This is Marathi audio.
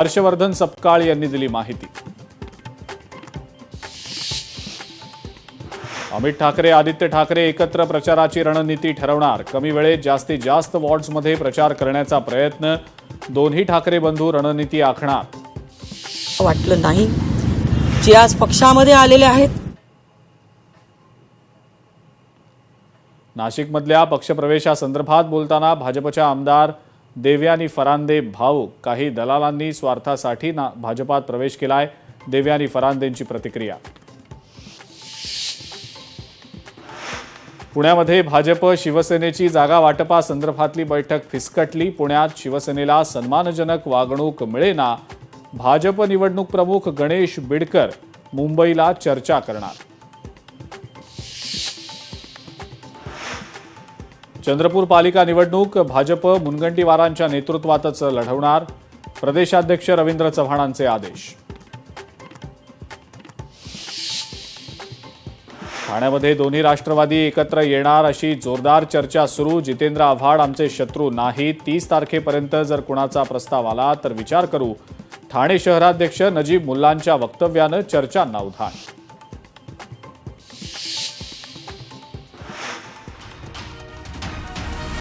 हर्षवर्धन सपकाळ यांनी दिली माहिती। अमित ठाकरे आदित्य ठाकरे एकत्र प्रचाराची रणनीती ठरवणार। कमी वेळेत जास्तीत जास्त वॉर्ड्समध्ये प्रचार करण्याचा प्रयत्न। दोन्ही ठाकरे बंधू रणनीती आखणार। वाटलं नाही जे आज पक्षामध्ये आलेले आहेत। नाशिकमधल्या पक्षप्रवेशासंदर्भात बोलताना भाजपच्या आमदार देवयानी फरांदे भाऊक, काही दलालांनी स्वार्थासाठी भाजपात प्रवेश केलाय। देवयानी फरांदेंची प्रतिक्रिया। पुण्यामध्ये भाजप शिवसेनेची जागा वाटपासंदर्भातली बैठक फिसकटली। पुण्यात शिवसेनेला सन्मानजनक वागणूक मिळेना। भाजप निवडणूक प्रमुख गणेश बिडकर मुंबईला चर्चा करणार। चंद्रपूर पालिका निवडणूक भाजप मुनगंटीवारांच्या नेतृत्वातच लढवणार। प्रदेशाध्यक्ष रवींद्र चव्हाणांचे आदेश। ठाण्यामध्ये दोन्ही राष्ट्रवादी एकत्र येणार अशी जोरदार चर्चा सुरू। जितेंद्र आव्हाड आमचे शत्रू नाहीत। 30 तारखेपर्यंत जर कुणाचा प्रस्ताव आला तर विचार करू। ठाणे शहराध्यक्ष नजीब मुल्लांच्या वक्तव्यानं चर्चांना उधाण।